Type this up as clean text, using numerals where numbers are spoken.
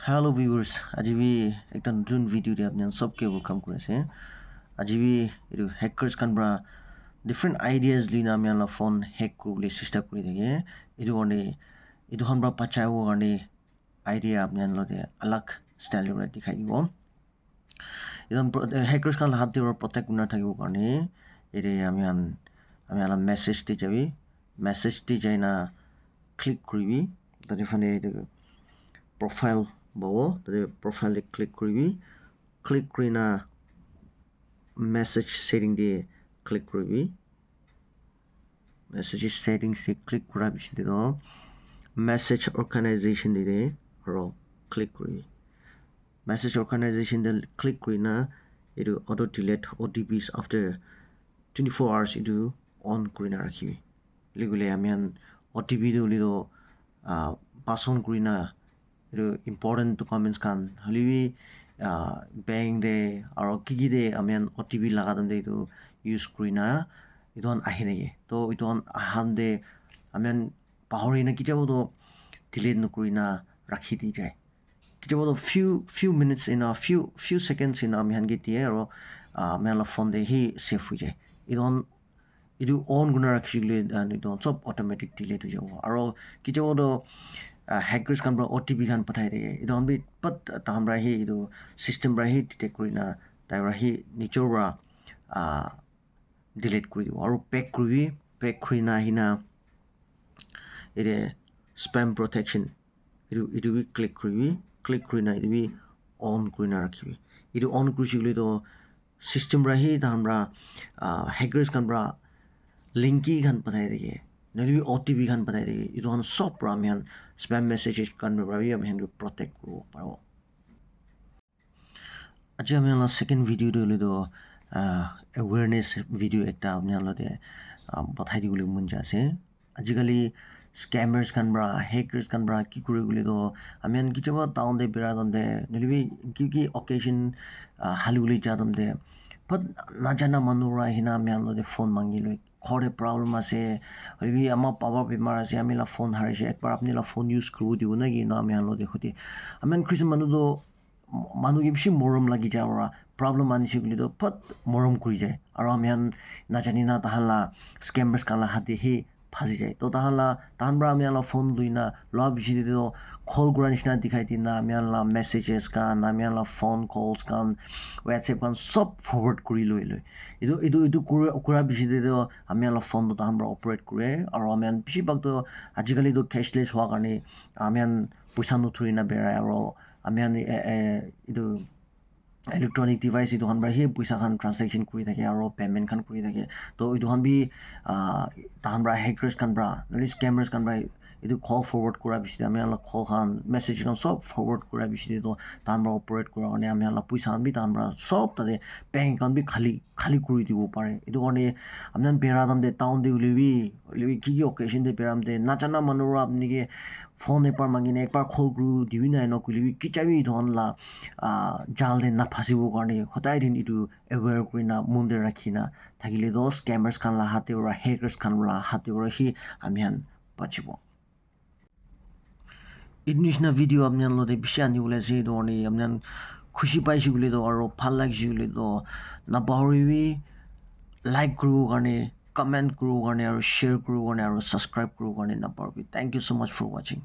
Hello viewers, আজি we একটা নতুন ভিডিও দিয়ে আপনার সবকে ওয়েলকাম করেছে। আজি we এই হ্যাকার্স কানব্রা ডিফারেন্ট আইডিয়াস লিনা আমি আলা ফোন হ্যাক করলে চেষ্টা করে থাকে। এটু কারণে এটু আমরা পাচাইব কারণে আইডিয়া আপনি আনলতে আলাক স্টাইলের দেখাই দিব। এখন হ্যাকার্স কান হাত দিয়ে প্রত্যেক গুণা থাকিব কারণে এরে আমি আলা মেসেজ দিয়ে যাবি। মেসেজ দিয়ে যাই না ক্লিক করবি তাতে ফানে প্রোফাইল বাবো তাতে প্রোফাইলে ক্লিক করবি ক্লিক করি না মেসেজ সেটিং দিয়ে ক্লিক করবি মেসেজ সেটিংসে ক্লিক করার পিছনে তো মেসেজ অর্গানাইজেশন দিয়ে আরও ক্লিক করবি মেসেজ অর্গানাইজেশন দিয়ে ক্লিক করি না এইটো auto delete OTPs after 24 hours এইটো অন কৰি না ৰাখিবি লিগলে আমি OTP দিও পাছ অন কৰি না এইটো ইম্পৰ্টেণ্ট ডকুমেণ্টছ খান হ'লেবি বেংক দে আৰু কি দে আমি OTP লাগাম দে এইটো ইউজ কৰি না এইটো আহি থাকে তো এইটো আহান দে আমি পাহৰি না কেতিয়াবাতো ডিলিট নকৰি না ৰাখি দি যায় কেতিয়াবাতো few minutes in a few seconds in আমি হানকি দিয়ে আৰু আমি অলপ ফোন দে সি ছেভ হৈ যায় এইটো অন গুণা ৰাখিলে এইটো চব অট'মেটিক ডিলিট হৈ যাব আৰু কেতিয়াবাতো হ্যাকার্স কান OTP খান পঠাই থাকে এইটো আমি পট তাহামরা হি এইটো সিস্টেম পৰা হি ডিটেক্ট কৰি না তাই পৰা হি নিজৰ পৰা ডিলিট কৰি দিব আৰু পেক কৰি না আহি না এৰে স্প্যাম প্ৰটেকশ্যন এইটো বি ক্লিক কৰি না এইটো বি অন কৰি না ৰাখিবি এইটো অন কৰিছিলে তো সিস্টেম পৰা হি তাহামরা হ্যাকার্স কান লিংকি খান পঠাই থাকে নহ'লে OTP খান পঠাই থাকে এইটো সব পৰা আমি স্প্যাম মেসেজেস কান পৰা আমি প্ৰটেক্ট কৰিব পাৰোঁ আজি আমি সেকেন্ড ভিডিওটো হলো অ্যাওয়ারনেস ভিডিও একটা আপনি আলাদে পঠাই দিবলৈ মন যাচ্ছে আজিকালি স্ক্যামার্স কান হ্যাকার্স কান কি করে গেলে তো আমি কেতিয়াবা টাউন দে বেড়াতাম দে নহ'লে কি অকেশন হালিবলৈ যাতাম দে বাট নাজানা মানুহৰ আহিনা আমি আনলতে ফোন মাগি লৈ ঘৰে প্ৰব্লেম আছে হ'লেবি আমাৰ পাৱাৰ বেমাৰ আছে আমি ফোন হাৰিছে একবাৰ আপুনি ফোন ইউজ কৰিব দিব নেকি ন আমি আনলতে সুধি আমি কিছুমান মানুহটো মানুহকে বেছি মৰম লাগি যায় আৰু প্ৰব্লেম আনিছে বুলি তো ফট মৰম কৰি যায় আৰু আমি নাজানি না তাহাঁলা স্কেমাৰ্স কালা হাতে সেই ফাঁসি যায় তো তাহান পৰা আমি ফোন লৈ না লোৱাৰ পিছতে তো কল কৰাৰ নিচিনা দেখাই দি না আমি মেছেজেছ কান আমি ফোন কলছ কান হোৱাটছএপ কান চব ফৰৱাৰ্ড কৰি লৈ এইটো কৰাৰ পিছতে তো আমি ফোনটো তাহান পৰা অপাৰেট কৰে আৰু আমি বেছিভাগতো আজিকালিতো কেছলেছ হোৱাৰ কাৰণে আমি পইচা নথৰি না বেৰাই আৰু আমি এইটো ইলেক্ট্ৰনিক ডিভাইচ এইটো খান সেই পইচা খান ট্ৰানজেকশ্যন কৰি থাকে আৰু পে'মেণ্ট খান কৰি থাকে তো এইটো খান বি তাহান পৰা হ্যাকাৰ্স খান পৰা নহ'লে স্কেমাৰ্স খান এইটো কল ফৰৱাৰ্ড কৰাৰ পিছতে আমি কল খান মেছেজ খান চব ফৰৱাৰ্ড কৰাৰ পিছতে তো তাহান পৰা অপাৰেট কৰাৰ কাৰণে আমি পইচা খান বি তাহান পৰা চব তাতে বেংক একাউণ্ট বি খালী কৰি দিব পাৰে এইটো কাৰণে আমি বেৰাদাম দে টাউন দে উলিবি কি অকেশ্যন দে বেৰাম দে নাজানা মানুহৰ আপুনি ফোন এবাৰ মাগিনে একবাৰ কল কৰি দিবি নাই নকৰিবি কিতাবি ধনলা জাল দে নাফাচিবৰ কাৰণে সদায় দিন এইটো এৱেৰ কৰি না মন দে ৰাখি না থাকিলে তো স্কেমাৰ্স খান হাতে পৰা হ্যাকাৰ্স খান হাতে পৰা সি আমি বাচিব এইটো নিচিনা ভিডিও আপনি আনলতে বেছি আনিবলৈ আছে এইটো কাৰণে আপনি খুচি পাইছে বুলি তো আৰু ভাল লাগিছে বুলি তো নাপাহৰিবি লাইক কৰিবৰ কাৰণে কমেণ্ট কৰিবৰ কাৰণে আৰু শ্বেয়াৰ কৰিবৰ কাৰণে আৰু ছাবস্ক্ৰাইব কৰিবৰ কাৰণে নাপাহৰিবি thank you so much for watching